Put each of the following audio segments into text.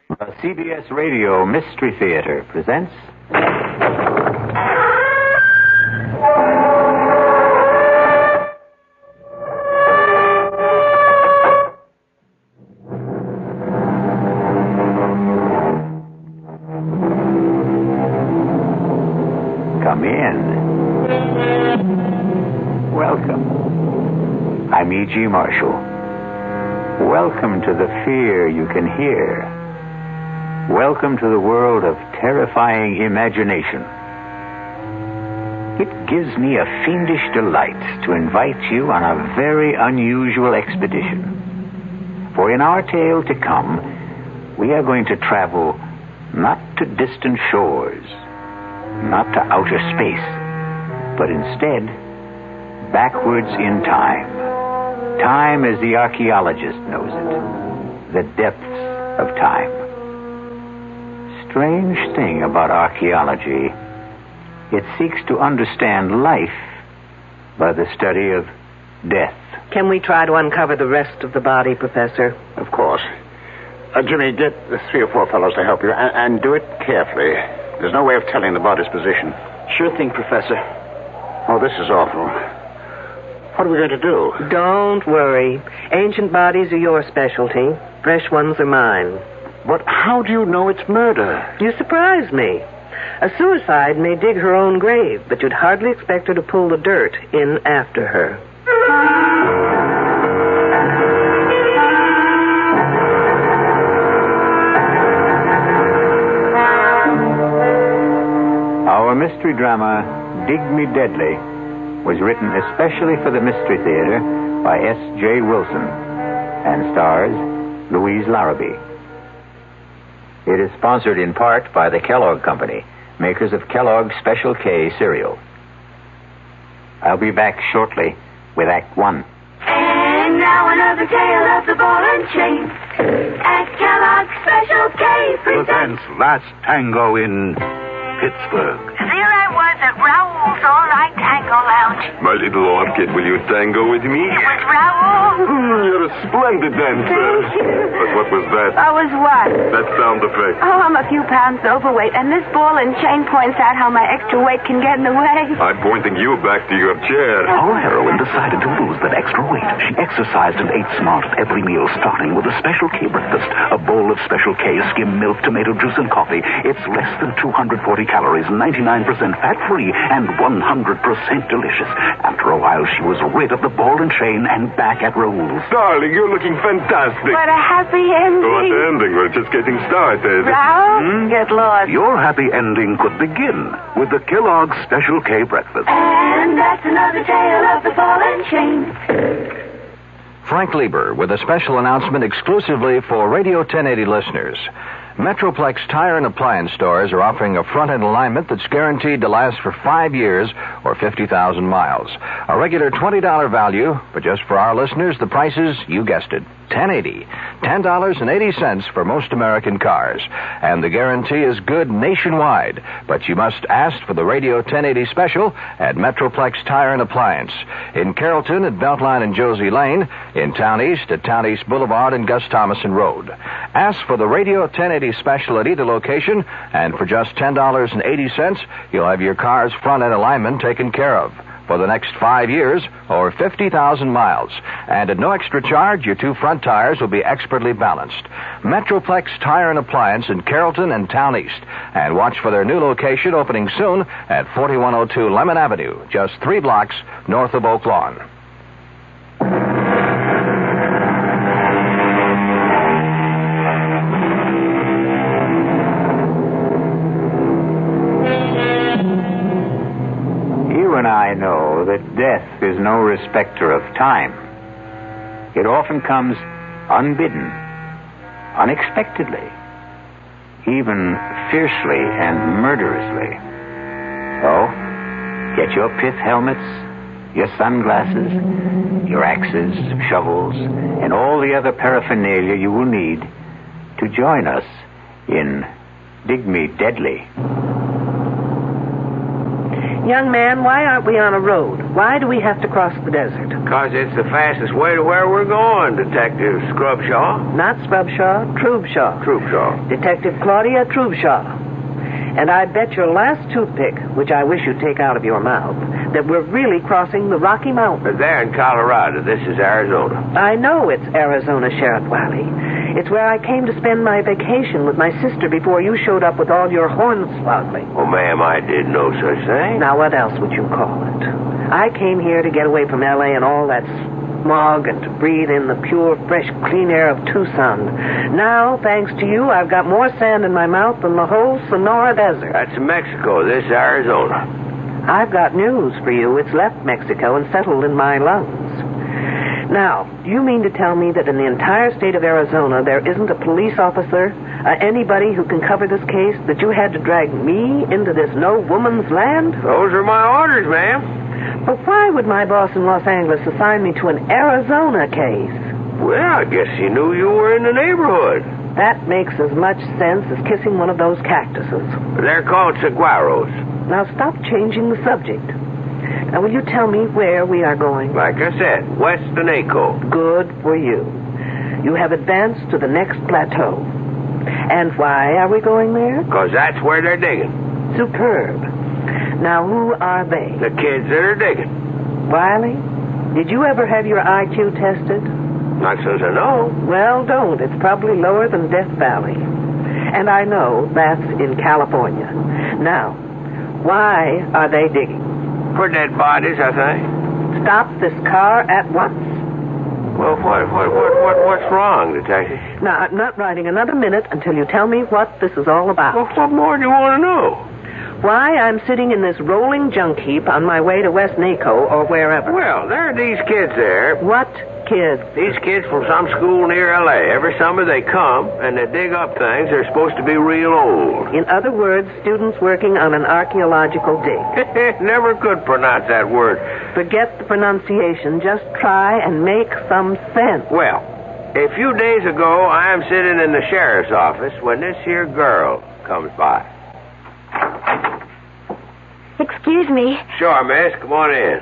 The CBS Radio Mystery Theater presents... Come in. Welcome. I'm E.G. Marshall. Welcome to the fear you can hear. Welcome to the world of terrifying imagination. It gives me a fiendish delight to invite you on a very unusual expedition. For in our tale to come, we are going to travel not to distant shores, not to outer space, but instead backwards in time. Time as the archaeologist knows it. The depths of time. Strange thing about archaeology, it seeks to understand life by the study of death. Can we try to uncover the rest of the body, Professor? Of course. Jimmy, get the 3 or 4 fellows to help you, and do it carefully. There's no way of telling the body's position. Sure thing, Professor. Oh, this is awful. What are we going to do? Don't worry. Ancient bodies are your specialty. Fresh ones are mine. But how do you know it's murder? You surprise me. A suicide may dig her own grave, but you'd hardly expect her to pull the dirt in after her. Our mystery drama, Dig Me Deadly, was written especially for the Mystery Theater by S.J. Wilson and stars Louise Larrabee. It is sponsored in part by the Kellogg Company, makers of Kellogg's Special K cereal. I'll be back shortly with Act 1. And now another tale of the ball and chain. At Kellogg's Special K presents Last Tango in Pittsburgh. There I was at Raoul's All-Night Tango Lounge. My little orchid, will you tango with me? It was Raoul. You're a splendid dancer. Thank you. But what was that? I was what? That sound effect. Oh, I'm a few pounds overweight, and this ball and chain points out how my extra weight can get in the way. I'm pointing you back to your chair. Our heroine decided to lose that extra weight. She exercised and ate smart at every meal, starting with a Special K breakfast. A bowl of Special K, skim milk, tomato juice, and coffee. It's less than 240 calories, 99% fat-free, and 100% delicious. After a while, she was rid of the ball and chain and back at Raoul's. Darling, you're looking fantastic. What a happy ending. What ending? We're just getting started. Raoul, get lost. Your happy ending could begin with the Kellogg's Special K breakfast. And that's another tale of the ball and chain. Frank Lieber with a special announcement exclusively for Radio 1080 listeners. Metroplex Tire and Appliance stores are offering a front-end alignment that's guaranteed to last for 5 years or 50,000 miles. A regular $20 value, but just for our listeners, the price is, you guessed it, $10.80. $10.80 for most American cars. And the guarantee is good nationwide. But you must ask for the Radio 1080 special at Metroplex Tire and Appliance. In Carrollton at Beltline and Josie Lane. In Town East at Town East Boulevard and Gus Thomason Road. Ask for the Radio 1080 special at either location. And for just $10.80, you'll have your car's front-end alignment taken care of for the next 5 years or 50,000 miles. And at no extra charge, your 2 front tires will be expertly balanced. Metroplex Tire and Appliance in Carrollton and Town East. And watch for their new location opening soon at 4102 Lemon Avenue, just 3 blocks north of Oak Lawn. And I know that death is no respecter of time. It often comes unbidden, unexpectedly, even fiercely and murderously. So, get your pith helmets, your sunglasses, your axes, shovels, and all the other paraphernalia you will need to join us in Dig Me Deadly. Young man, why aren't we on a road? Why do we have to cross the desert? Because it's the fastest way to where we're going, Detective Scrubshaw. Not Scrubshaw, Trubshaw. Trubshaw. Detective Claudia Trubshaw. And I bet your last toothpick, which I wish you'd take out of your mouth, that we're really crossing the Rocky Mountains. They're in Colorado. This is Arizona. I know it's Arizona, Sheriff Wiley. It's where I came to spend my vacation with my sister before you showed up with all your hornswoggling. Oh, ma'am, I did no such thing. Now, what else would you call it? I came here to get away from L.A. and all that smog and to breathe in the pure, fresh, clean air of Tucson. Now, thanks to you, I've got more sand in my mouth than the whole Sonora Desert. That's Mexico. This is Arizona. I've got news for you. It's left Mexico and settled in my lungs. Now, do you mean to tell me that in the entire state of Arizona there isn't a police officer, anybody who can cover this case, that you had to drag me into this no-woman's land? Those are my orders, ma'am. But why would my boss in Los Angeles assign me to an Arizona case? Well, I guess he knew you were in the neighborhood. That makes as much sense as kissing one of those cactuses. They're called saguaros. Now stop changing the subject. Now will you tell me where we are going? Like I said, west of Naco. Good for you. You have advanced to the next plateau. And why are we going there? Because that's where they're digging. Superb. Now, who are they? The kids that are digging. Wiley, did you ever have your IQ tested? Not since I know. Well, don't. It's probably lower than Death Valley. And I know that's in California. Now, why are they digging? For dead bodies, I think. Stop this car at once. Well, what's wrong, Detective? Now, I'm not riding another minute until you tell me what this is all about. Well, what more do you want to know? Why I'm sitting in this rolling junk heap on my way to West Naco or wherever. Well, there are these kids there. What kids? These kids from some school near L.A. Every summer they come, and they dig up things. They're supposed to be real old. In other words, students working on an archaeological dig. Never could pronounce that word. Forget the pronunciation. Just try and make some sense. Well, a few days ago, I am sitting in the sheriff's office when this here girl comes by. Excuse me. Sure, miss. Come on in.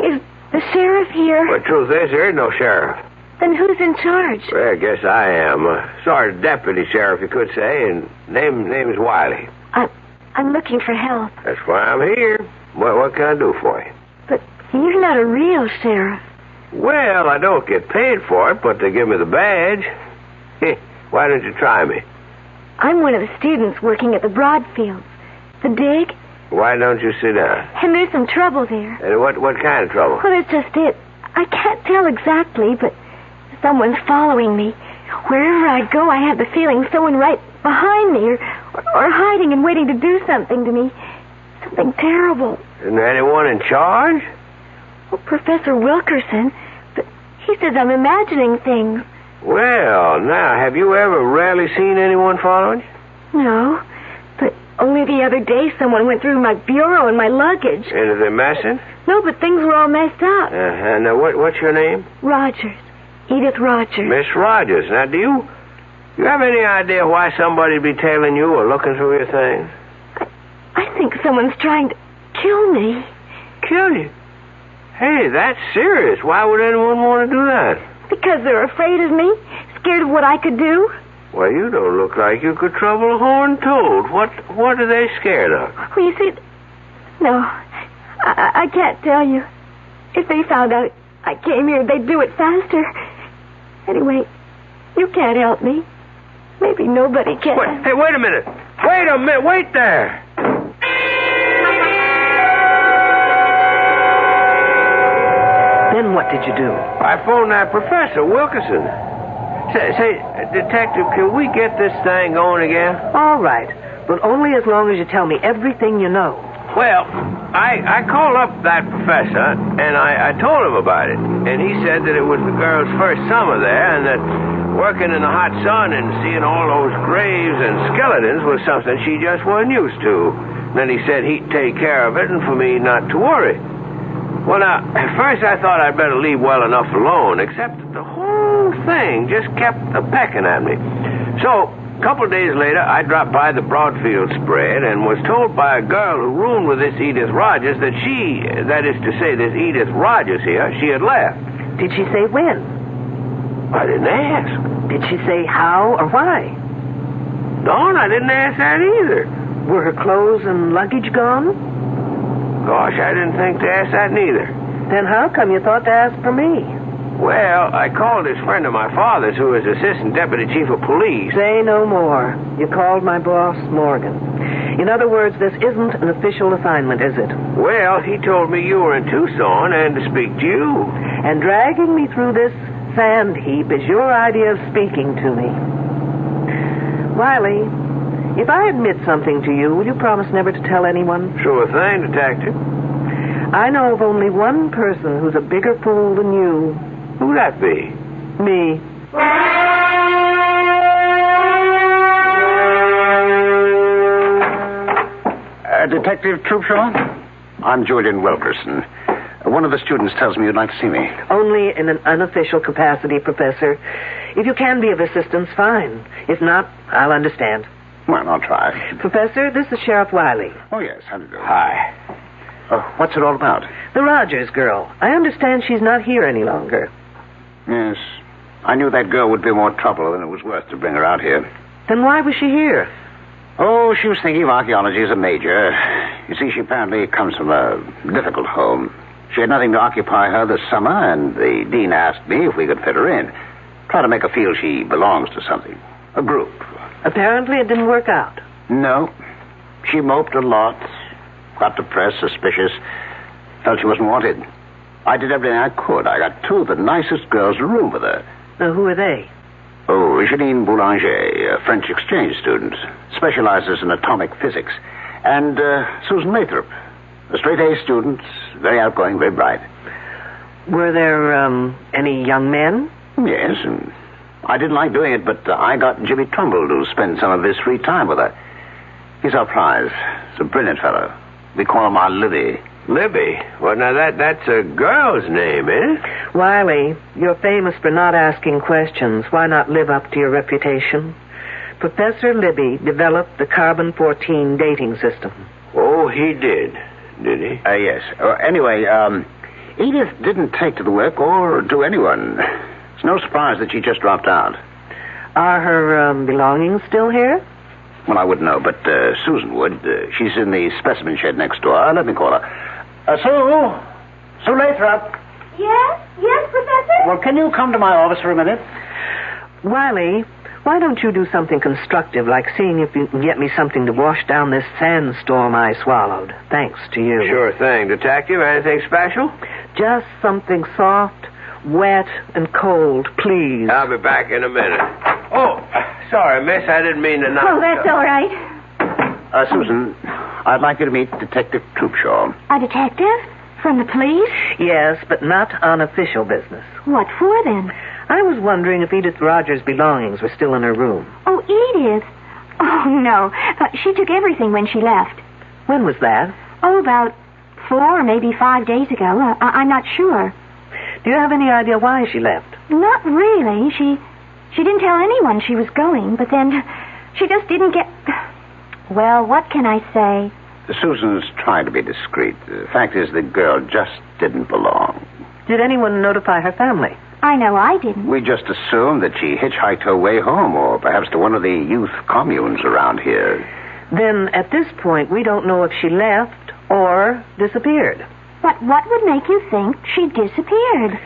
Is the sheriff here? Well, the truth is, there is no sheriff. Then who's in charge? Well, I guess I am. Sort of deputy sheriff, you could say, and name is Wiley. I'm looking for help. That's why I'm here. What can I do for you? But you're not a real sheriff. Well, I don't get paid for it, but they give me the badge. Why don't you try me? I'm one of the students working at the Broadfields. The dig? Why don't you sit down? And there's some trouble there. And what kind of trouble? Well, it's just it. I can't tell exactly, but someone's following me. Wherever I go, I have the feeling someone right behind me or hiding and waiting to do something to me. Something terrible. Isn't there anyone in charge? Well, Professor Wilkerson, but he says I'm imagining things. Well, now, have you ever really seen anyone following you? No, but only the other day someone went through my bureau and my luggage. And are they messing? No, but things were all messed up. Now, what's your name? Rogers. Edith Rogers. Miss Rogers. Now, do you have any idea why somebody'd be tailing you or looking through your things? I think someone's trying to kill me. Kill you? Hey, that's serious. Why would anyone want to do that? Because they're afraid of me, scared of what I could do. Well, you don't look like you could trouble a horned toad. What are they scared of? Well, you see, no, I can't tell you. If they found out I came here, they'd do it faster. Anyway, you can't help me. Maybe nobody can. Wait a minute. Wait there. Then what did you do? I phoned that Professor Wilkerson. Say, Detective, can we get this thing going again? All right, but only as long as you tell me everything you know. Well, I called up that professor, and I told him about it. And he said that it was the girl's first summer there, and that working in the hot sun and seeing all those graves and skeletons was something she just wasn't used to. Then he said he'd take care of it and for me not to worry. Well, now, at first I thought I'd better leave well enough alone, except that the whole thing just kept a-pecking at me. So, couple days later, I dropped by the Broadfield spread and was told by a girl who roomed with this Edith Rogers that this Edith Rogers here, she had left. Did she say when? I didn't ask. Did she say how or why? Dawn, I didn't ask that either. Were her clothes and luggage gone? Gosh, I didn't think to ask that neither. Then how come you thought to ask for me? Well, I called this friend of my father's who is Assistant Deputy Chief of Police. Say no more. You called my boss, Morgan. In other words, this isn't an official assignment, is it? Well, he told me you were in Tucson and to speak to you. And dragging me through this sand heap is your idea of speaking to me. Wiley, if I admit something to you, will you promise never to tell anyone? Sure thing, Detective. I know of only one person who's a bigger fool than you. Who'd that be? Me. Detective Troopshaw? I'm Julian Wilkerson. One of the students tells me you'd like to see me. Only in an unofficial capacity, Professor. If you can be of assistance, fine. If not, I'll understand. Well, I'll try. Professor, this is Sheriff Wiley. Oh, yes. How do you do? Hi. What's it all about? The Rogers girl. I understand she's not here any longer. Yes. I knew that girl would be more trouble than it was worth to bring her out here. Then why was she here? Oh, she was thinking of archaeology as a major. You see, she apparently comes from a difficult home. She had nothing to occupy her this summer, and the dean asked me if we could fit her in. Try to make her feel she belongs to something. A group. Apparently it didn't work out. No. She moped a lot. Got depressed, suspicious. Felt she wasn't wanted. I did everything I could. I got two of the nicest girls to room with her. Who are they? Oh, Janine Boulanger, a French exchange student. Specializes in atomic physics. And Susan Lathrop, a straight-A student, very outgoing, very bright. Were there, any young men? Yes, and I didn't like doing it, but I got Jimmy Trumbull to spend some of his free time with her. He's our prize. He's a brilliant fellow. We call him our Libby. Libby? Well, now that's a girl's name, eh? Wiley, you're famous for not asking questions. Why not live up to your reputation? Professor Libby developed the carbon-14 dating system. Oh, he did he? Yes. Anyway, Edith didn't take to the work or to anyone. It's no surprise that she just dropped out. Are her belongings still here? Well, I wouldn't know, but Susan would. She's in the specimen shed next door. Let me call her. Sue Lathrop. Yes, Professor? Well, can you come to my office for a minute? Wiley, why don't you do something constructive, like seeing if you can get me something to wash down this sandstorm I swallowed? Thanks to you. Sure thing. Detective, anything special? Just something soft, wet, and cold, please. I'll be back in a minute. Oh, sorry, miss. I didn't mean to knock. Oh, that's all right. Susan, I'd like you to meet Detective Troopshaw. A detective? From the police? Yes, but not on official business. What for, then? I was wondering if Edith Rogers' belongings were still in her room. Oh, Edith? Oh, no. She took everything when she left. When was that? Oh, about 4 or maybe 5 days ago. I'm not sure. Do you have any idea why she left? Not really. She didn't tell anyone she was going, but then she just didn't get... Well, what can I say? Susan's trying to be discreet. The fact is, the girl just didn't belong. Did anyone notify her family? I know I didn't. We just assumed that she hitchhiked her way home, or perhaps to one of the youth communes around here. Then, at this point, we don't know if she left or disappeared. But what would make you think she disappeared?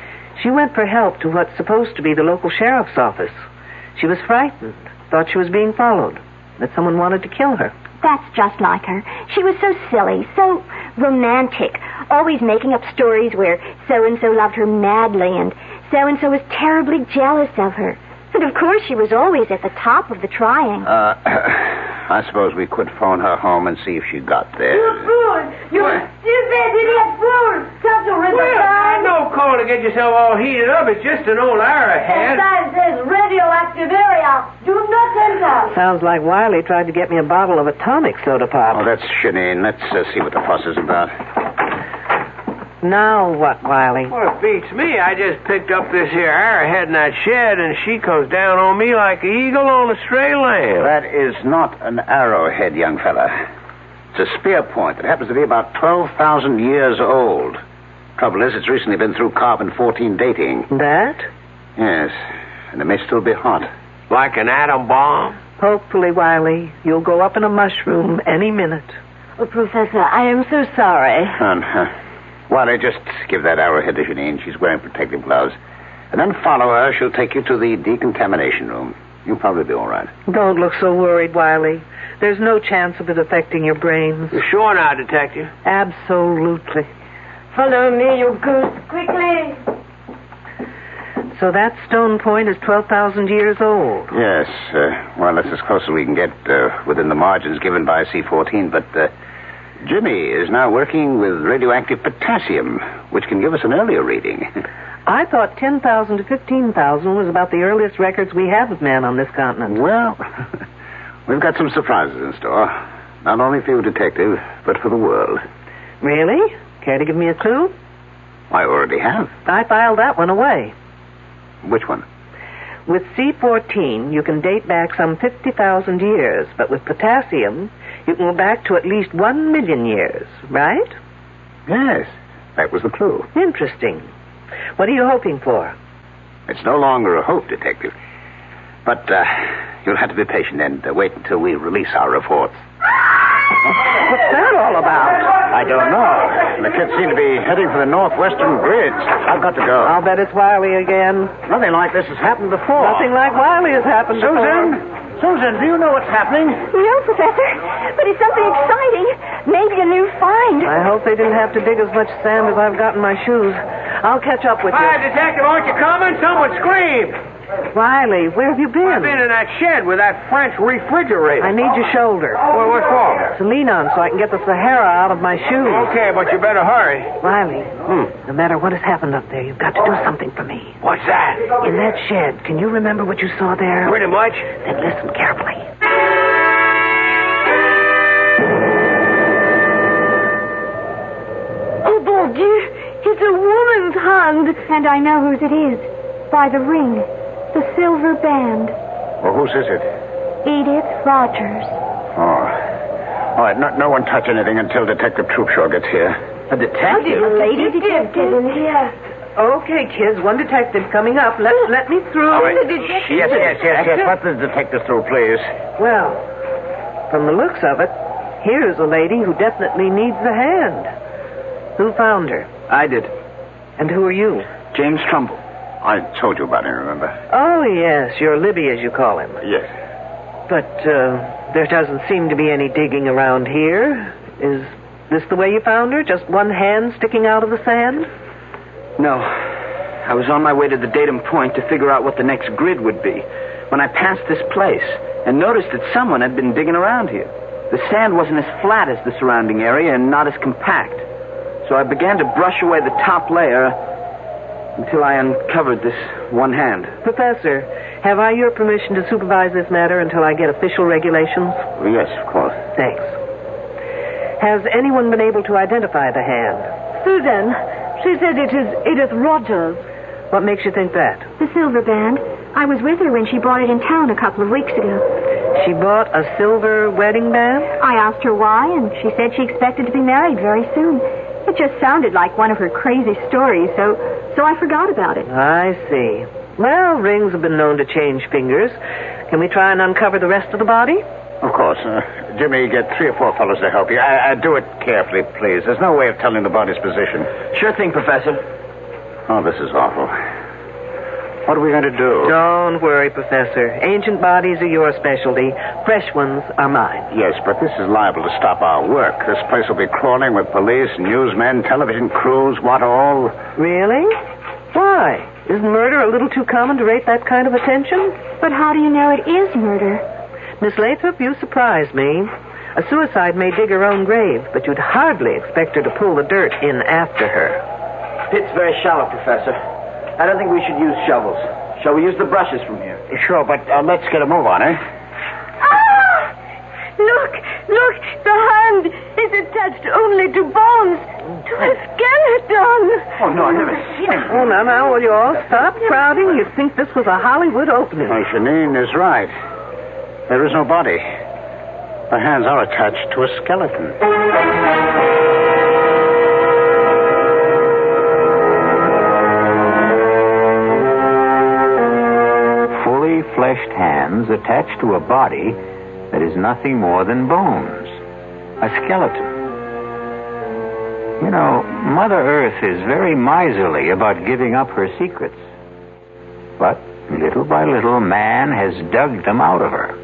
She went for help to what's supposed to be the local sheriff's office. She was frightened, thought she was being followed, that someone wanted to kill her. That's just like her. She was so silly, so romantic, always making up stories where so-and-so loved her madly and so-and-so was terribly jealous of her. And of course she was always at the top of the triangle. I suppose we could phone her home and see if she got there. You fool! You stupid idiot fool! Come to Well, no call to get yourself all heated up. It's just an old arrowhead. That says radioactive area. Do not enter. Sounds like Wiley tried to get me a bottle of atomic soda pop. Oh, that's Janine. Let's see what the fuss is about. Now what, Wiley? Well, it beats me. I just picked up this here arrowhead in that shed, and she comes down on me like an eagle on a stray lamb. That is not an arrowhead, young fella. It's a spear point that happens to be about 12,000 years old. Trouble is, it's recently been through carbon-14 dating. That? Yes, and it may still be hot. Like an atom bomb? Hopefully, Wiley, you'll go up in a mushroom any minute. Oh, Professor, I am so sorry. Why, just give that arrowhead to Janine. She's wearing protective gloves. And then follow her. She'll take you to the decontamination room. You'll probably be all right. Don't look so worried, Wiley. There's no chance of it affecting your brains. You're sure now, Detective? Absolutely. Follow me, you goose, quickly. So that stone point is 12,000 years old. Yes. Well, that's as close as we can get within the margins given by C14. But Jimmy is now working with radioactive potassium, which can give us an earlier reading. I thought 10,000 to 15,000 was about the earliest records we have of man on this continent. Well, we've got some surprises in store. Not only for you, Detective, but for the world. Really? Care to give me a clue? I already have. I filed that one away. Which one? With C14, you can date back some 50,000 years, but with potassium, you can go back to at least 1 million years, right? Yes, that was the clue. Interesting. What are you hoping for? It's no longer a hope, Detective. But you'll have to be patient and wait until we release our reports. What's that all about? I don't know. The kids seem to be heading for the northwestern bridge. I've got to go. I'll bet it's Wiley again. Nothing like this has happened before. Nothing like Wiley has happened before. Susan, do you know what's happening? No, Professor, but it's something exciting. Maybe a new find. I hope they didn't have to dig as much sand as I've got in my shoes. I'll catch up with you. Hi, Detective, aren't you coming? Someone screamed. Riley, where have you been? I've been in that shed with that French refrigerator. I need your shoulder. Well, what for? To lean on so I can get the Sahara out of my shoes. Okay, but you better hurry. Riley, no matter what has happened up there, you've got to do something for me. What's that? In that shed, can you remember what you saw there? Pretty much. Then listen carefully. Oh, bon Dieu, it's a woman's hand. And I know whose it is. By the ring. The silver band. Well, whose is it? Edith Rogers. Oh. All right, no one touch anything until Detective Troopshaw gets here. A detective? A lady detective in here. Okay, kids, one detective coming up. Let me through. All right. Yes. Let the detective through, please. Well, from the looks of it, here's a lady who definitely needs a hand. Who found her? I did. And who are you? James Trumbull. I told you about him, remember? Oh, yes, you're Libby, as you call him. Yes. But there doesn't seem to be any digging around here. Is this the way you found her? Just one hand sticking out of the sand? No. I was on my way to the datum point to figure out what the next grid would be when I passed this place and noticed that someone had been digging around here. The sand wasn't as flat as the surrounding area and not as compact. So I began to brush away the top layer until I uncovered this one hand. Professor, have I your permission to supervise this matter until I get official regulations? Well, yes, of course. Thanks. Has anyone been able to identify the hand? Susan, she said it is Edith Rogers. What makes you think that? The silver band. I was with her when she brought it in town a couple of weeks ago. She bought a silver wedding band? I asked her why, and she said she expected to be married very soon. It just sounded like one of her crazy stories, so I forgot about it. I see. Well, rings have been known to change fingers. Can we try and uncover the rest of the body? Of course. Jimmy, get 3 or 4 fellows to help you. Do it carefully, please. There's no way of telling the body's position. Sure thing, Professor. Oh, this is awful. What are we going to do? Don't worry, Professor. Ancient bodies are your specialty. Fresh ones are mine. Yes, but this is liable to stop our work. This place will be crawling with police, newsmen, television crews, what all. Really? Why? Isn't murder a little too common to rate that kind of attention? But how do you know it is murder? Miss Lathrop, you surprise me. A suicide may dig her own grave, but you'd hardly expect her to pull the dirt in after her. Pit's very shallow, Professor. I don't think we should use shovels. Shall we use the brushes from here? Sure, but let's get a move on, eh? Ah! Look! The hand is attached only to bones. To a skeleton! Oh, no, I've never seen it. Oh, now, will you all stop crowding? You'd think this was a Hollywood opening. Oh, Janine is right. There is no body. The hands are attached to a skeleton. Fully fleshed hands attached to a body that is nothing more than bones. A skeleton. You know, Mother Earth is very miserly about giving up her secrets. But little by little, man has dug them out of her.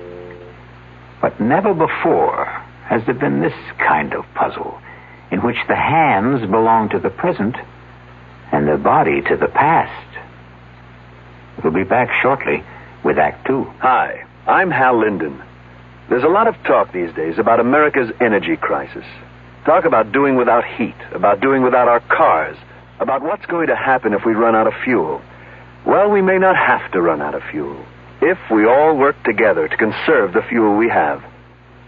But never before has there been this kind of puzzle, in which the hands belong to the present and the body to the past. We'll be back shortly with Act Two. Hi, I'm Hal Linden. There's a lot of talk these days about America's energy crisis. Talk about doing without heat, about doing without our cars, about what's going to happen if we run out of fuel. Well, we may not have to run out of fuel if we all work together to conserve the fuel we have.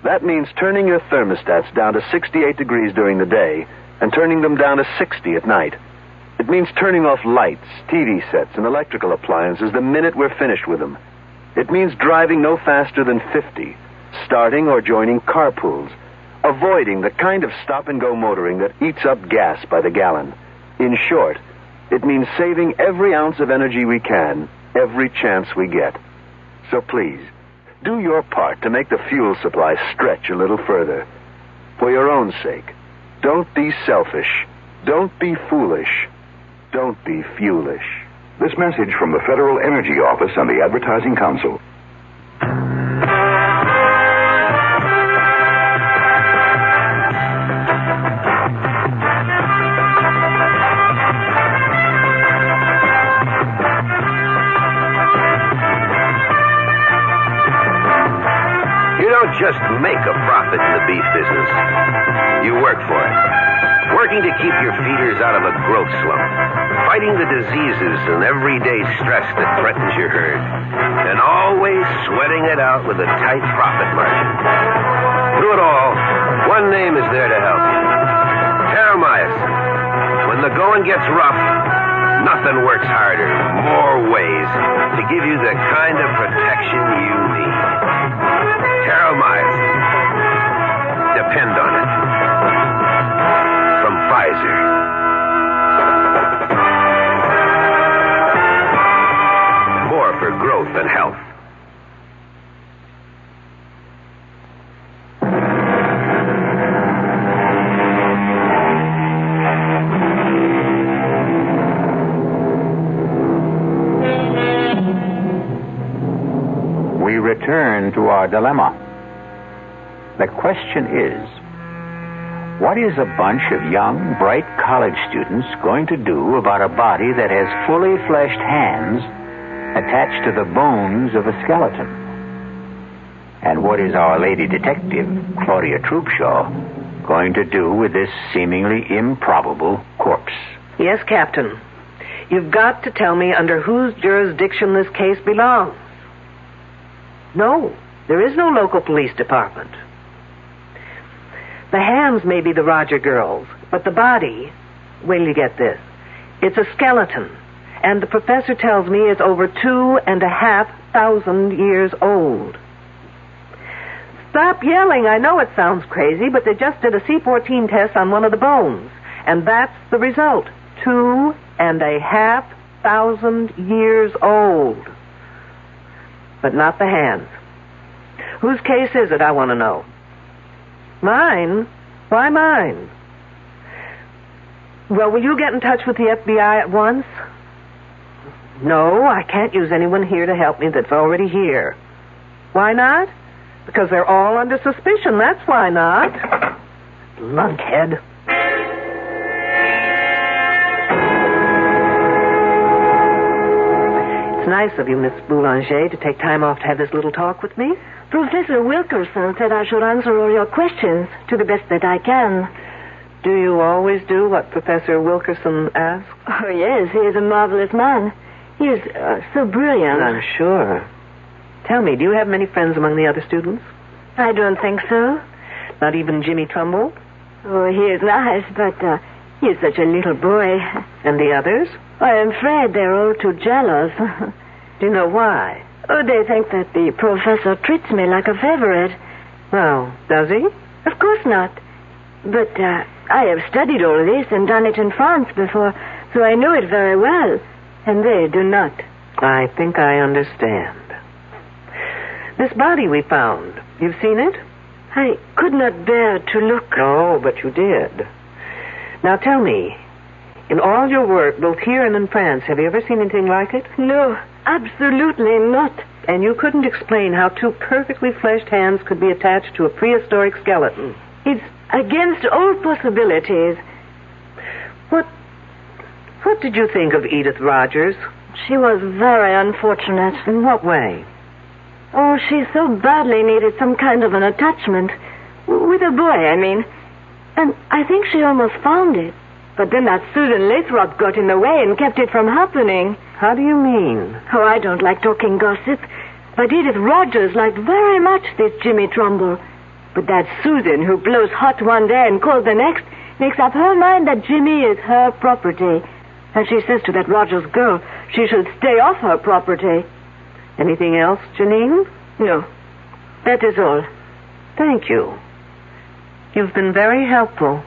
That means turning your thermostats down to 68 degrees during the day and turning them down to 60 at night. It means turning off lights, TV sets, and electrical appliances the minute we're finished with them. It means driving no faster than 50, starting or joining carpools, avoiding the kind of stop-and-go motoring that eats up gas by the gallon. In short, it means saving every ounce of energy we can, every chance we get. So please, do your part to make the fuel supply stretch a little further. For your own sake, don't be selfish. Don't be foolish. Don't be fuelish. This message from the Federal Energy Office and the Advertising Council. You don't just make a profit in the beef business. You work for it. Working to keep your feeders out of a growth slump. Fighting the diseases and everyday stress that threatens your herd. And always sweating it out with a tight profit margin. Through it all, one name is there to help you. Terramycin. When the going gets rough, nothing works harder, more ways, to give you the kind of protection you need. Terramycin. Depend on it. From Pfizer. More for growth and health. We return to our dilemma. The question is, what is a bunch of young, bright college students going to do about a body that has fully fleshed hands attached to the bones of a skeleton? And what is our lady detective, Claudia Troopshaw, going to do with this seemingly improbable corpse? Yes, Captain. You've got to tell me under whose jurisdiction this case belongs. No, there is no local police department. The hands may be the Roger girls, but the body, wait till you get this, it's a skeleton, and the professor tells me it's over 2,500 years old. Stop yelling. I know it sounds crazy, but they just did a C14 test on one of the bones, and that's the result. 2,500 years old. But not the hands. Whose case is it, I want to know? Mine? Why mine? Well, will you get in touch with the FBI at once? No, I can't use anyone here to help me that's already here. Why not? Because they're all under suspicion, that's why not. Lunkhead. It's nice of you, Miss Boulanger, to take time off to have this little talk with me. Professor Wilkerson said I should answer all your questions to the best that I can. Do you always do what Professor Wilkerson asks? Oh, yes, he is a marvelous man. He is so brilliant. I'm sure. Tell me, do you have many friends among the other students? I don't think so. Not even Jimmy Trumbull? Oh, he is nice, but He's such a little boy. And the others? I'm afraid they're all too jealous. Do you know why? Oh, they think that the professor treats me like a favorite. Well, does he? Of course not. But I have studied all this and done it in France before, so I know it very well. And they do not. I think I understand. This body we found, you've seen it? I could not bear to look. No, but you did. Now tell me, in all your work, both here and in France, have you ever seen anything like it? No, absolutely not. And you couldn't explain how two perfectly fleshed hands could be attached to a prehistoric skeleton? It's against all possibilities. What did you think of Edith Rogers? She was very unfortunate. In what way? Oh, she so badly needed some kind of an attachment. With a boy, I mean. And I think she almost found it. But then that Susan Lathrop got in the way and kept it from happening. How do you mean? Oh, I don't like talking gossip. But Edith Rogers liked very much this Jimmy Trumbull. But that Susan, who blows hot one day and cold the next, makes up her mind that Jimmy is her property. And she says to that Rogers girl she should stay off her property. Anything else, Janine? No. That is all. Thank you. You've been very helpful.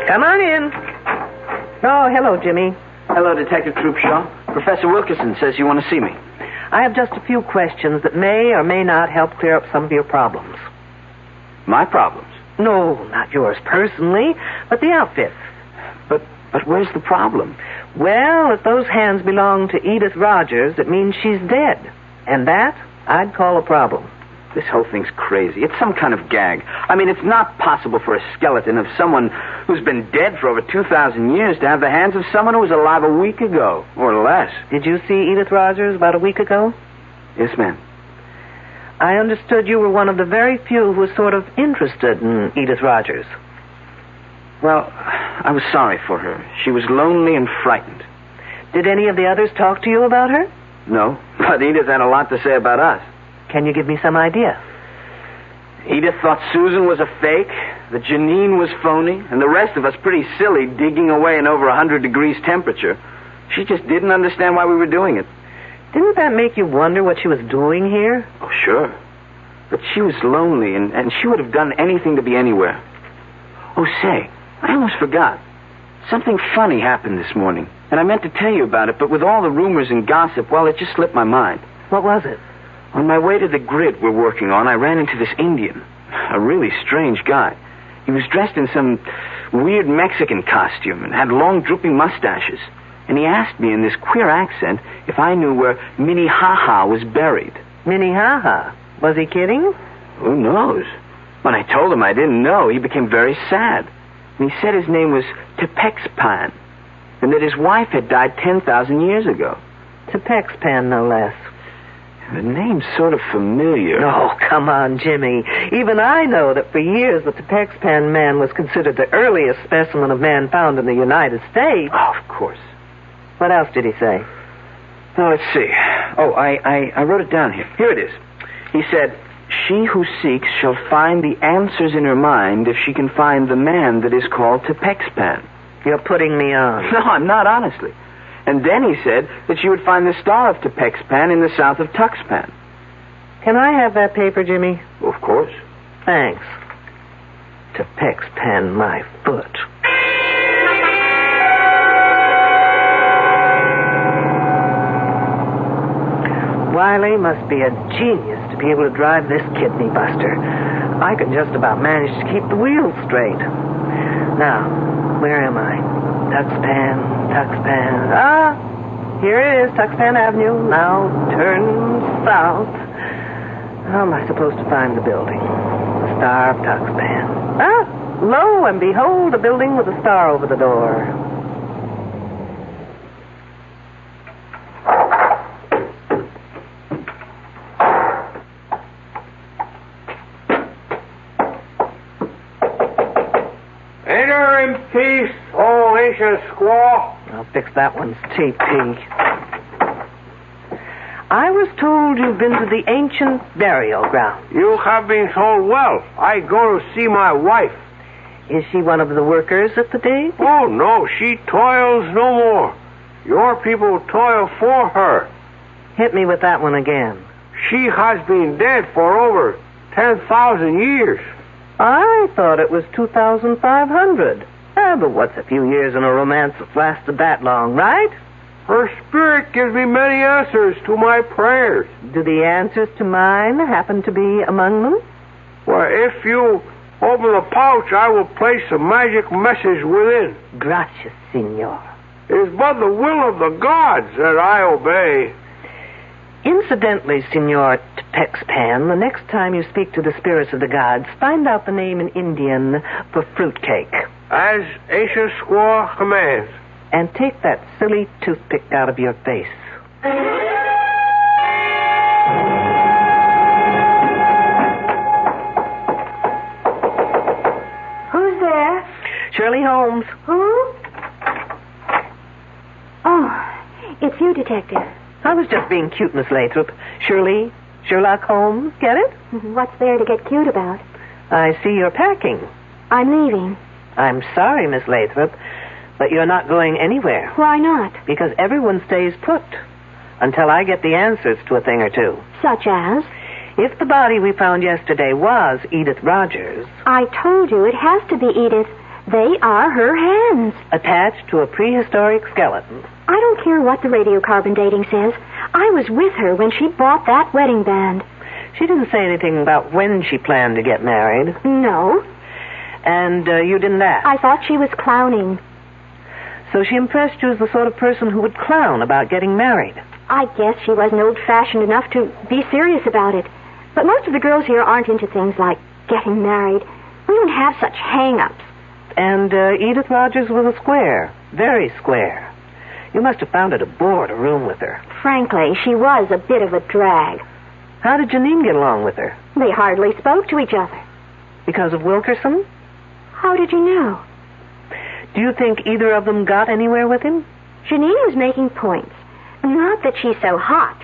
Come on in. Oh, hello, Jimmy. Hello, Detective Troopshaw. Professor Wilkerson says you want to see me. I have just a few questions that may or may not help clear up some of your problems. My problems? No, not yours personally, but the outfit. But where's the problem? Well, if those hands belong to Edith Rogers, it means she's dead. And that, I'd call a problem. This whole thing's crazy. It's some kind of gag. I mean, it's not possible for a skeleton of someone who's been dead for over 2,000 years to have the hands of someone who was alive a week ago, or less. Did you see Edith Rogers about a week ago? Yes, ma'am. I understood you were one of the very few who was sort of interested in Edith Rogers. Well, I was sorry for her. She was lonely and frightened. Did any of the others talk to you about her? No, but Edith had a lot to say about us. Can you give me some idea? Edith thought Susan was a fake, that Janine was phony, and the rest of us pretty silly digging away in over 100 degrees temperature. She just didn't understand why we were doing it. Didn't that make you wonder what she was doing here? Oh, sure. But she was lonely, and she would have done anything to be anywhere. Oh, say, I almost forgot. Something funny happened this morning, and I meant to tell you about it, but with all the rumors and gossip, well, it just slipped my mind. What was it? On my way to the grid we're working on, I ran into this Indian. A really strange guy. He was dressed in some weird Mexican costume and had long drooping mustaches. And he asked me in this queer accent if I knew where Minnehaha was buried. Minnehaha? Was he kidding? Who knows? When I told him I didn't know, he became very sad. And he said his name was Tepexpan, and that his wife had died 10,000 years ago. Tepexpan, no less. The name's sort of familiar. Oh, come on, Jimmy. Even I know that for years the Tepexpan man was considered the earliest specimen of man found in the United States. Oh, of course. What else did he say? Now, let's see. Oh, I wrote it down here. Here it is. He said, "She who seeks shall find the answers in her mind if she can find the man that is called Tepexpan." You're putting me on. No, I'm not, honestly. And then he said that she would find the star of Tepexpan in the south of Tuxpan. Can I have that paper, Jimmy? Of course. Thanks. Tepexpan, my foot. Wiley must be a genius to be able to drive this kidney buster. I can just about manage to keep the wheels straight. Now, where am I? Tuxpan. Ah, here it is, Tuxpan Avenue. Now turn south. How am I supposed to find the building? The Star of Tuxpan. Ah, lo and behold, a building with a star over the door. Enter in peace, Alicia Squaw. I'll fix that one's TP. I was told you've been to the ancient burial ground. You have been told well. I go to see my wife. Is she one of the workers at the dig? Oh, no, she toils no more. Your people toil for her. Hit me with that one again. She has been dead for over 10,000 years. I thought it was 2,500. But what's a few years in a romance that lasted that long, right? Her spirit gives me many answers to my prayers. Do the answers to mine happen to be among them? Well, if you open the pouch, I will place a magic message within. Gracias, senor. It is but the will of the gods that I obey. Incidentally, Senor Pexpan, the next time you speak to the spirits of the gods, find out the name in Indian for fruitcake. As ancient squaw commands. And take that silly toothpick out of your face. Who's there? Shirley Holmes. Who? Oh, it's you, Detective. I was just being cute, Miss Lathrop. Shirley, Sherlock Holmes, get it? What's there to get cute about? I see you're packing. I'm leaving. I'm sorry, Miss Lathrop, but you're not going anywhere. Why not? Because everyone stays put until I get the answers to a thing or two. Such as? If the body we found yesterday was Edith Rogers... I told you it has to be Edith. They are her hands. Attached to a prehistoric skeleton. I don't care what the radiocarbon dating says. I was with her when she bought that wedding band. She didn't say anything about when she planned to get married. No. And you didn't ask? I thought she was clowning. So she impressed you as the sort of person who would clown about getting married? I guess she wasn't old-fashioned enough to be serious about it. But most of the girls here aren't into things like getting married. We don't have such hang-ups. And Edith Rogers was a square. Very square. You must have found it a bore to room with her. Frankly, she was a bit of a drag. How did Janine get along with her? They hardly spoke to each other. Because of Wilkerson? How did you know? Do you think either of them got anywhere with him? Janine was making points. Not that she's so hot,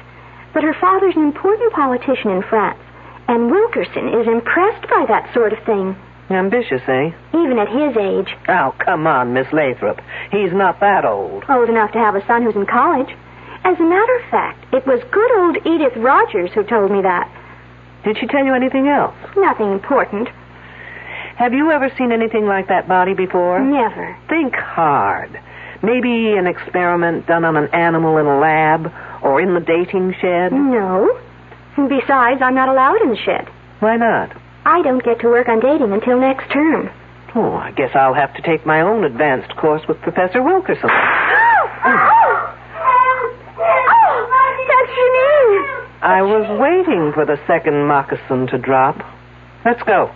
but her father's an important politician in France, and Wilkerson is impressed by that sort of thing. Ambitious, eh? Even at his age. Oh, come on, Miss Lathrop. He's not that old. Old enough to have a son who's in college. As a matter of fact, it was good old Edith Rogers who told me that. Did she tell you anything else? Nothing important. Have you ever seen anything like that body before? Never. Think hard. Maybe an experiment done on an animal in a lab or in the dating shed? No. Besides, I'm not allowed in the shed. Why not? I don't get to work on dating until next term. Oh, I guess I'll have to take my own advanced course with Professor Wilkerson. That's Janine. I was waiting for the second moccasin to drop. Let's go.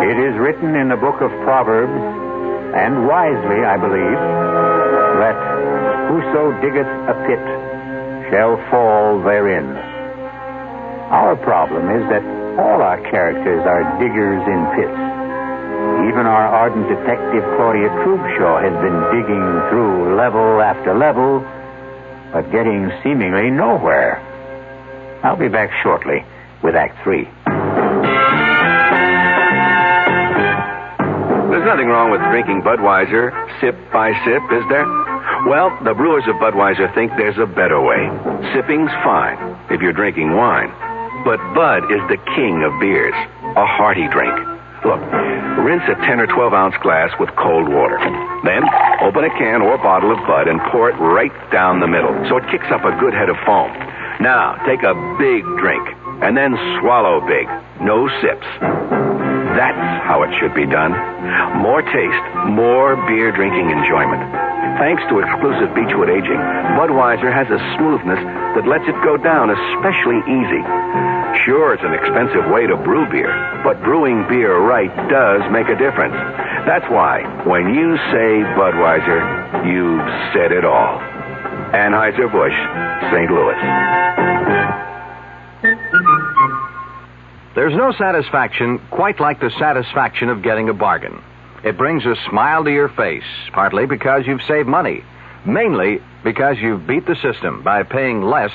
It is written in the book of Proverbs, and wisely, I believe, that whoso diggeth a pit shall fall therein. Our problem is that all our characters are diggers in pits. Even our ardent detective Claudia Trubshaw has been digging through level after level, but getting seemingly nowhere. I'll be back shortly with Act 3. There's nothing wrong with drinking Budweiser sip by sip, is there? Well, the brewers of Budweiser think there's a better way. Sipping's fine if you're drinking wine. But Bud is the king of beers, a hearty drink. Look, rinse a 10 or 12-ounce glass with cold water. Then open a can or bottle of Bud and pour it right down the middle so it kicks up a good head of foam. Now, take a big drink and then swallow big. No sips. That's how it should be done. More taste, more beer drinking enjoyment. Thanks to exclusive Beechwood aging, Budweiser has a smoothness that lets it go down especially easy. Sure, it's an expensive way to brew beer, but brewing beer right does make a difference. That's why, when you say Budweiser, you've said it all. Anheuser-Busch, St. Louis. There's no satisfaction quite like the satisfaction of getting a bargain. It brings a smile to your face, partly because you've saved money, mainly because you've beat the system by paying less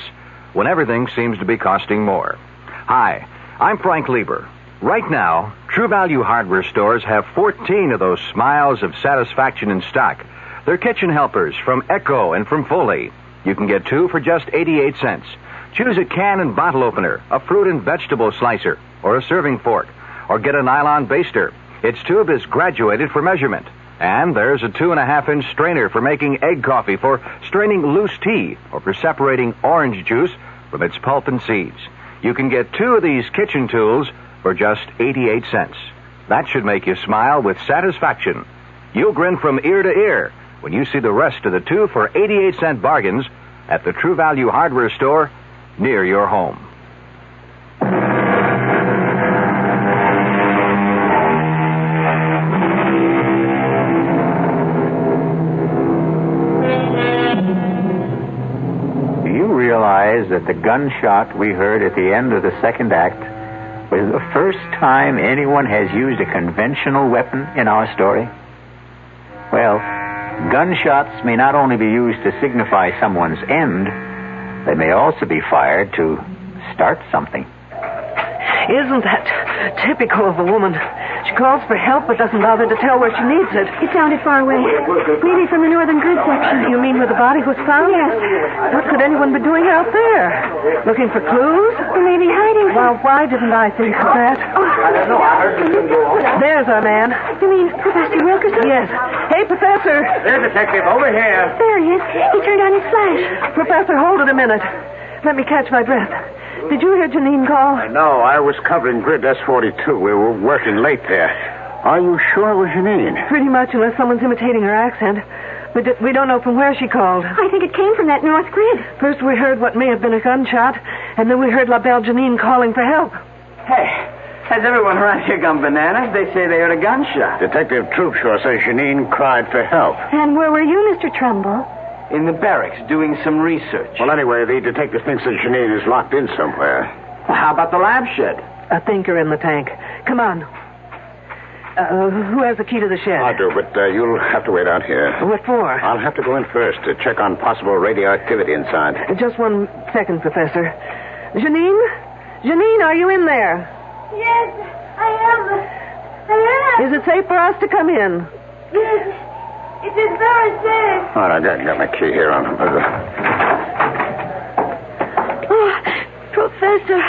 when everything seems to be costing more. Hi, I'm Frank Lieber. Right now, True Value hardware stores have 14 of those smiles of satisfaction in stock. They're kitchen helpers from Echo and from Foley. You can get 2 for just 88 cents. Choose a can and bottle opener, a fruit and vegetable slicer, or a serving fork, or get a nylon baster. Its tube is graduated for measurement. And there's a 2.5-inch strainer for making egg coffee, for straining loose tea, or for separating orange juice from its pulp and seeds. You can get 2 of these kitchen tools for just 88 cents. That should make you smile with satisfaction. You'll grin from ear to ear when you see the rest of the 2 for 88-cent bargains at the True Value hardware store near your home. Realize that the gunshot we heard at the end of the second act was the first time anyone has used a conventional weapon in our story? Well, gunshots may not only be used to signify someone's end, they may also be fired to start something. Isn't that typical of a woman? She calls for help but doesn't bother to tell where she needs it. It sounded far away. Maybe from the northern grid section. You mean where the body was found? Yes. What could anyone be doing out there? Looking for clues? Or maybe hiding. Well, why didn't I think of that? I don't know. I heard you go. There's our man. You mean Professor Wilkerson? Yes. Hey, Professor. There, Detective, over here. There he is. He turned on his flash. Professor, hold it a minute. Let me catch my breath. Did you hear Janine call? No, I was covering grid S42. We were working late there. Are you sure it was Janine? Pretty much, unless someone's imitating her accent. We don't know from where she called. I think it came from that north grid. First we heard what may have been a gunshot, and then we heard La Belle Janine calling for help. Hey, has everyone around here gone bananas? They say they heard a gunshot. Detective Troopshaw says Janine cried for help. And where were you, Mr. Trumbull? In the barracks, doing some research. Well, anyway, the detective thinks that Janine is locked in somewhere. Well, how about the lab shed? A thinker in the tank. Come on. Who has the key to the shed? I do, but you'll have to wait out here. What for? I'll have to go in first to check on possible radioactivity inside. Just 1 second, Professor. Janine? Janine, are you in there? Yes, I am. Is it safe for us to come in? Yes. It is very safe. All right, I got my key here on. Oh, Professor.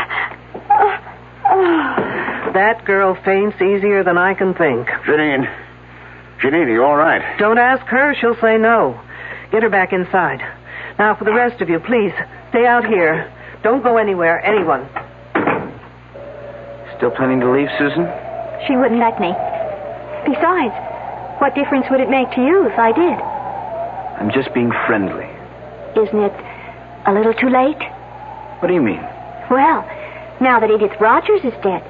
That girl faints easier than I can think. Janine, are you all right? Don't ask her. She'll say no. Get her back inside. Now, for the rest of you, please, stay out here. Don't go anywhere, anyone. Still planning to leave, Susan? She wouldn't let me. Besides, what difference would it make to you if I did? I'm just being friendly. Isn't it a little too late? What do you mean? Well, now that Edith Rogers is dead,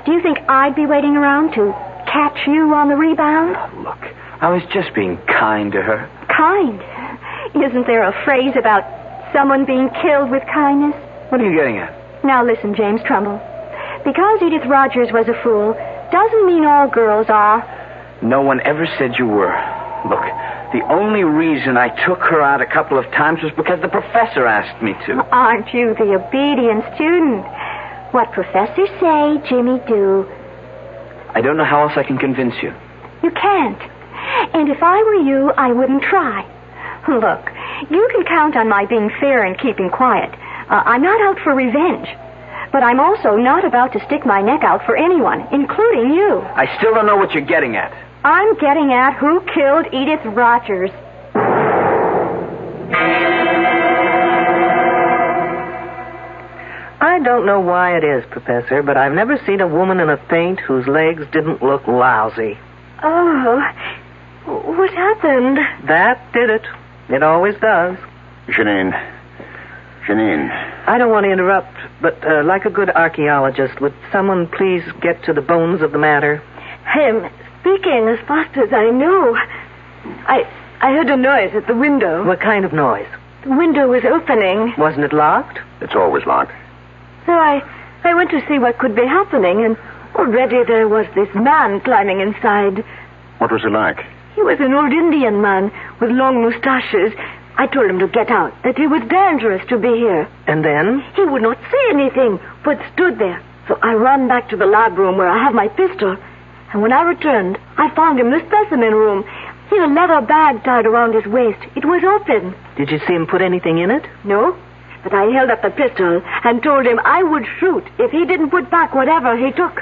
do you think I'd be waiting around to catch you on the rebound? Oh, look, I was just being kind to her. Kind? Isn't there a phrase about someone being killed with kindness? What are you getting at? Now listen, James Trumbull. Because Edith Rogers was a fool doesn't mean all girls are. No one ever said you were. Look, the only reason I took her out a couple of times was because the professor asked me to. Aren't you the obedient student? What professors say, Jimmy do. I don't know how else I can convince you. You can't. And if I were you, I wouldn't try. Look, you can count on my being fair and keeping quiet. I'm not out for revenge. But I'm also not about to stick my neck out for anyone, including you. I still don't know what you're getting at. I'm getting at who killed Edith Rogers. I don't know why it is, Professor, but I've never seen a woman in a faint whose legs didn't look lousy. Oh, what happened? That did it. It always does. Janine. I don't want to interrupt, but like a good archaeologist, would someone please get to the bones of the matter? I'm speaking as fast as I know. I heard a noise at the window. What kind of noise? The window was opening. Wasn't it locked? It's always locked. So I went to see what could be happening, and already there was this man climbing inside. What was he like? He was an old Indian man with long mustaches. I told him to get out, that it was dangerous to be here. And then? He would not say anything, but stood there. So I ran back to the lab room where I have my pistol. And when I returned, I found him in the specimen room. He had a leather bag tied around his waist. It was open. Did you see him put anything in it? No, but I held up the pistol and told him I would shoot if he didn't put back whatever he took.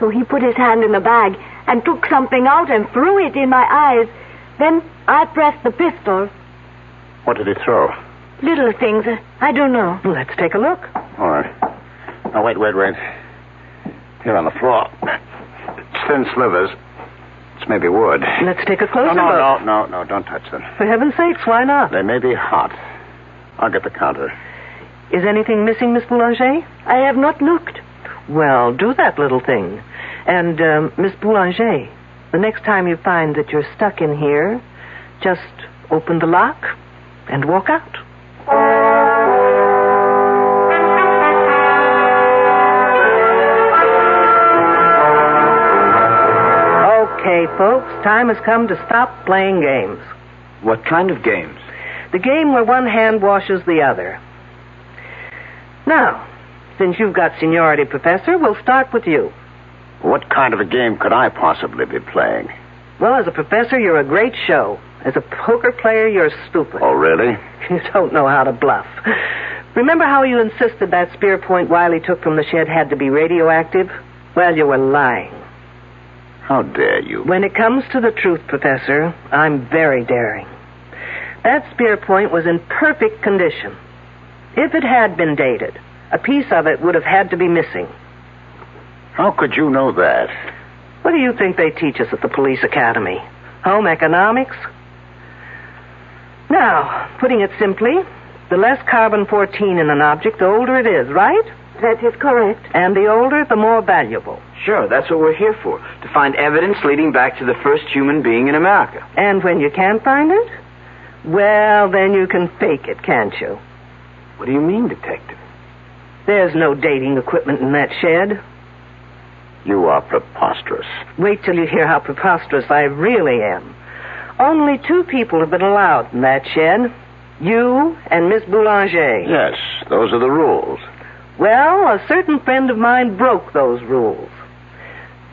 So he put his hand in the bag and took something out and threw it in my eyes. Then I pressed the pistol. What did he throw? Little things. I don't know. Let's take a look. All right. Now, wait. Here on the floor. It's thin slivers. It's maybe wood. Let's take a closer look. look. No, don't touch them. For heaven's sakes, why not? They may be hot. I'll get the counter. Is anything missing, Miss Boulanger? I have not looked. Well, do that little thing. And, Miss Boulanger, the next time you find that you're stuck in here, just open the lock and walk out. Okay, folks, time has come to stop playing games. What kind of games? The game where one hand washes the other. Now, since you've got seniority, Professor, we'll start with you. What kind of a game could I possibly be playing? Well, as a professor, you're a great show. As a poker player, you're stupid. Oh, really? You don't know how to bluff. Remember how you insisted that spear point Wiley took from the shed had to be radioactive? Well, you were lying. How dare you? When it comes to the truth, Professor, I'm very daring. That spear point was in perfect condition. If it had been dated, a piece of it would have had to be missing. How could you know that? What do you think they teach us at the police academy? Home economics? Now, putting it simply, the less carbon-14 in an object, the older it is, right? That is correct. And the older, the more valuable. Sure, that's what we're here for. To find evidence leading back to the first human being in America. And when you can't find it? Well, then you can fake it, can't you? What do you mean, Detective? There's no dating equipment in that shed. You are preposterous. Wait till you hear how preposterous I really am. Only 2 people have been allowed in that shed. You and Miss Boulanger. Yes, those are the rules. Well, a certain friend of mine broke those rules.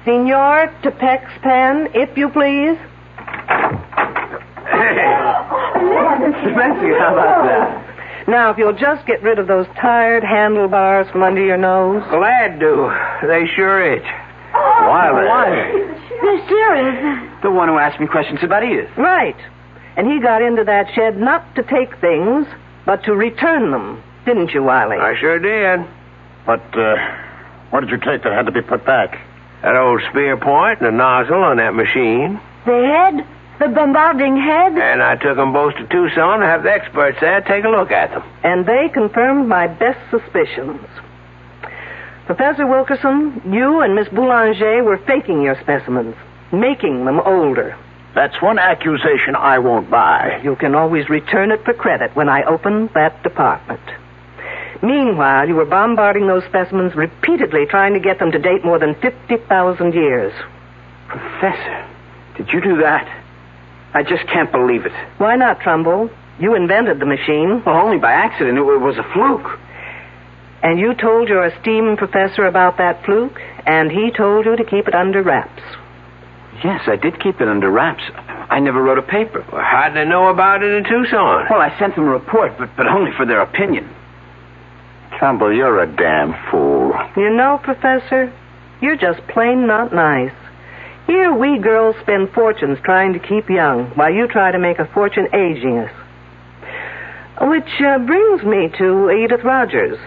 Senor Tepexpan, if you please. Spencer, how about that? Now, if you'll just get rid of those tired handlebars from under your nose. Glad to. They sure itch. Wiley. You're serious? The one who asked me questions about Edith. Right. And he got into that shed not to take things, but to return them. Didn't you, Wiley? I sure did. But, what did you take that had to be put back? That old spear point and the nozzle on that machine. The head? The bombarding head? And I took them both to Tucson to have the experts there take a look at them. And they confirmed my best suspicions. Professor Wilkerson, you and Miss Boulanger were faking your specimens, making them older. That's one accusation I won't buy. You can always return it for credit when I open that department. Meanwhile, you were bombarding those specimens repeatedly, trying to get them to date more than 50,000 years. Professor, did you do that? I just can't believe it. Why not, Trumbull? You invented the machine. Well, only by accident. It was a fluke. And you told your esteemed professor about that fluke, and he told you to keep it under wraps. Yes, I did keep it under wraps. I never wrote a paper. Well, how'd they know about it in Tucson? Well, I sent them a report, but only for their opinion. Trumbull, you're a damn fool. You know, Professor, you're just plain not nice. Here we girls spend fortunes trying to keep young, while you try to make a fortune aging us. Which brings me to Edith Rogers.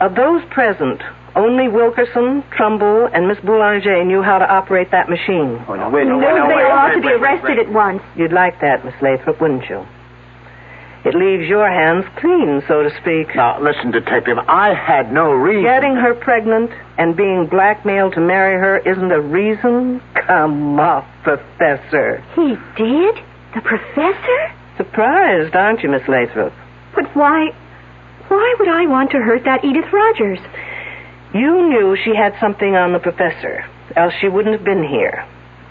Of those present, only Wilkerson, Trumbull, and Miss Boulanger knew how to operate that machine. Oh, no, wait. They ought to be arrested at once. You'd like that, Miss Lathrop, wouldn't you? It leaves your hands clean, so to speak. Now, listen, Detective, I had no reason. Getting her pregnant and being blackmailed to marry her isn't a reason? Come off, Professor. He did? The professor? Surprised, aren't you, Miss Lathrop? But why would I want to hurt that Edith Rogers? You knew she had something on the professor, else she wouldn't have been here.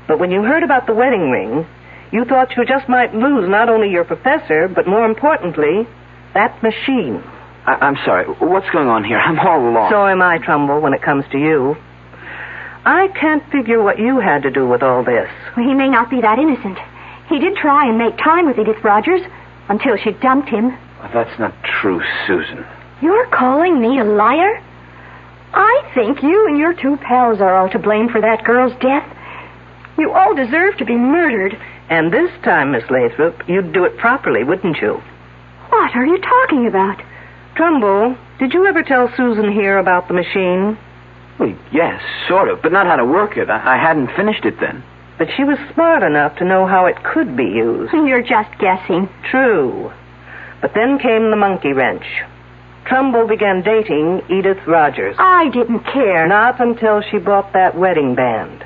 But when you heard about the wedding ring, you thought you just might lose not only your professor, but more importantly, that machine. I'm sorry. What's going on here? I'm all lost. So am I, Trumbull, when it comes to you. I can't figure what you had to do with all this. Well, he may not be that innocent. He did try and make time with Edith Rogers until she dumped him. Well, that's not true, Susan. You're calling me a liar? I think you and your two pals are all to blame for that girl's death. You all deserve to be murdered. And this time, Miss Lathrop, you'd do it properly, wouldn't you? What are you talking about? Trumbull, did you ever tell Susan here about the machine? Well, yes, sort of, but not how to work it. I hadn't finished it then. But she was smart enough to know how it could be used. You're just guessing. True. But then came the monkey wrench. Trumbull began dating Edith Rogers. I didn't care. Not until she bought that wedding band.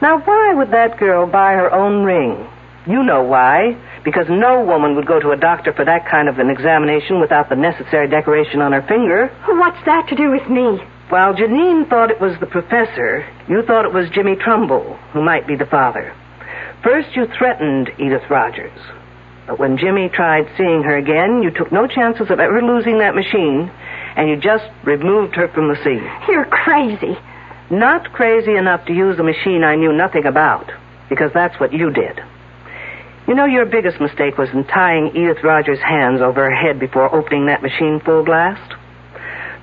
Now, why would that girl buy her own ring? You know why. Because no woman would go to a doctor for that kind of an examination without the necessary decoration on her finger. What's that to do with me? While Janine thought it was the professor, you thought it was Jimmy Trumbull, who might be the father. First, you threatened Edith Rogers. But when Jimmy tried seeing her again, you took no chances of ever losing that machine, and you just removed her from the scene. You're crazy. Not crazy enough to use a machine I knew nothing about, because that's what you did. You know, your biggest mistake was in tying Edith Rogers' hands over her head before opening that machine full blast.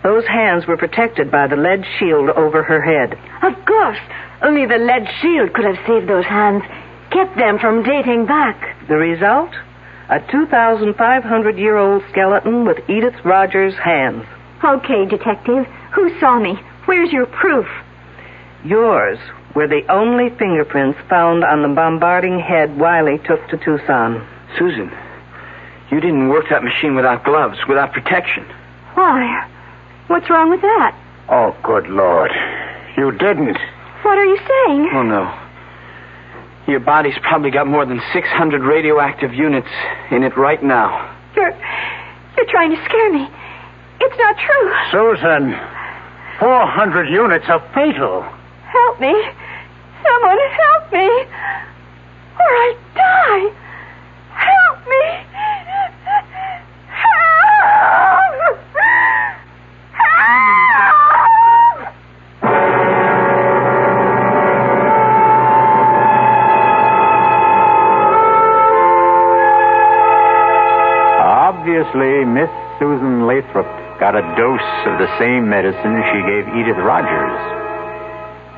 Those hands were protected by the lead shield over her head. Of course. Only the lead shield could have saved those hands, kept them from dating back. The result? A 2,500-year-old skeleton with Edith Rogers' hands. Okay, Detective. Who saw me? Where's your proof? Yours were the only fingerprints found on the bombarding head Wiley took to Tucson. Susan, you didn't work that machine without gloves, without protection. Why? What's wrong with that? Oh, good Lord. You didn't. What are you saying? Oh, no. Your body's probably got more than 600 radioactive units in it right now. You're trying to scare me. It's not true. Susan, 400 units are fatal. Help me. Someone help me. Or I die. Help me. Help! Help! Obviously, Miss Susan Lathrop got a dose of the same medicine she gave Edith Rogers.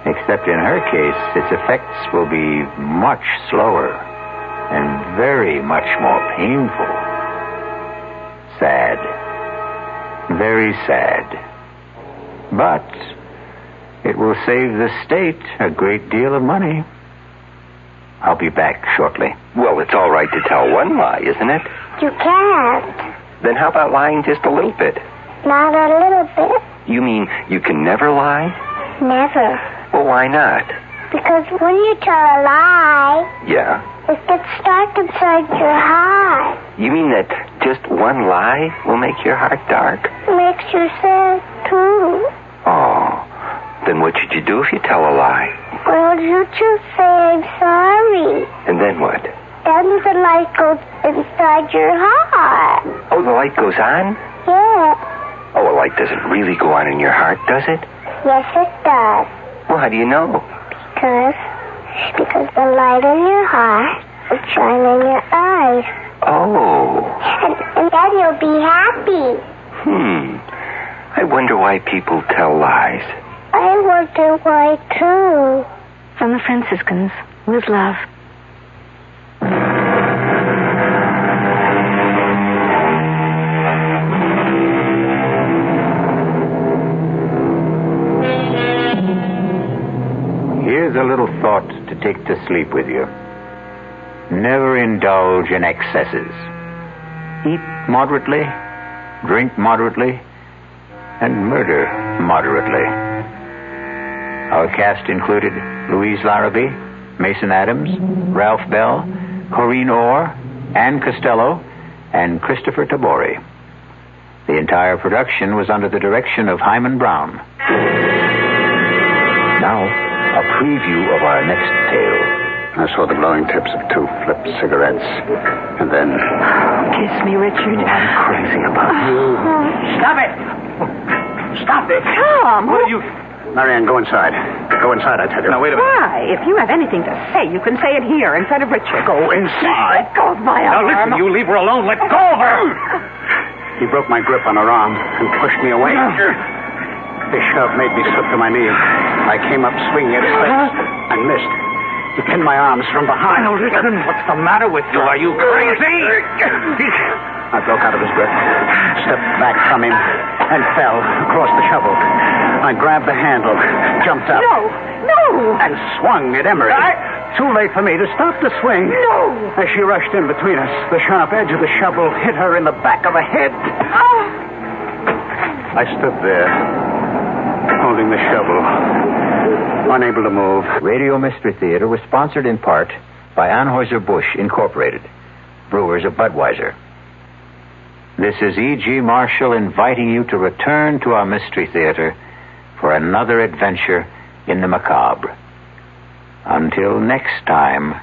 Except in her case, its effects will be much slower and very much more painful. Sad. Very sad. But it will save the state a great deal of money. I'll be back shortly. Well, it's all right to tell one lie, isn't it? You can't. Then how about lying just a little bit? Not a little bit. You mean you can never lie? Never. Well, why not? Because when you tell a lie, yeah, it gets dark inside your heart. You mean that just one lie will make your heart dark? It makes you sad, too. Oh, then what should you do if you tell a lie? Well, you just say I'm sorry. And then what? Then the light goes inside your heart. Oh, the light goes on? Yeah. Oh, a light doesn't really go on in your heart, does it? Yes, it does. Well, how do you know? Because the light in your heart will shine in your eyes. Oh. And then you'll be happy. I wonder why people tell lies. I wonder why, too. From the Franciscans, with love. Here's a little thought to take to sleep with you. Never indulge in excesses. Eat moderately, drink moderately, and murder moderately. Our cast included Louise Larrabee, Mason Adams, Ralph Bell, Corrine Orr, Ann Costello, and Christopher Tabori. The entire production was under the direction of Hyman Brown. Now, a preview of our next tale. I saw the glowing tips of 2 flipped cigarettes. And then... Kiss me, Richard. I'm crazy about you. Stop it! Stop it! Tom! What are you... Marianne, go inside. Go inside, I tell you. Now, wait a minute. Why? If you have anything to say, you can say it here in front of Richard. Go inside. Let go of my Now, arm. listen, you leave her alone. Let go of her. He broke my grip on her arm and pushed me away. His shove made me slip to my knees. I came up swinging at his face and missed. He pinned my arms from behind. Now, listen, what's the matter with you? Are you crazy? I broke out of his grip, stepped back from him, and fell across the shovel. I grabbed the handle, jumped up. No! And swung at Emery. Too late for me to stop the swing. No! As she rushed in between us, the sharp edge of the shovel hit her in the back of the head. Oh. I stood there, holding the shovel, unable to move. Radio Mystery Theater was sponsored in part by Anheuser-Busch Incorporated, brewers of Budweiser. This is E.G. Marshall inviting you to return to our Mystery Theater for another adventure in the macabre. Until next time,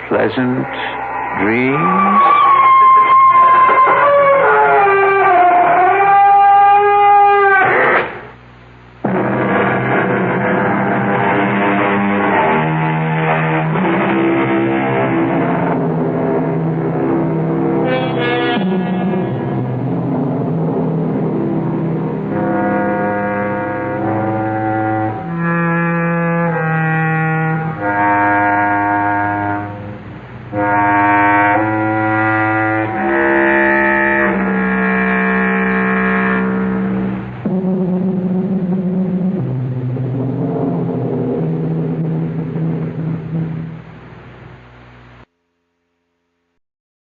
pleasant dreams.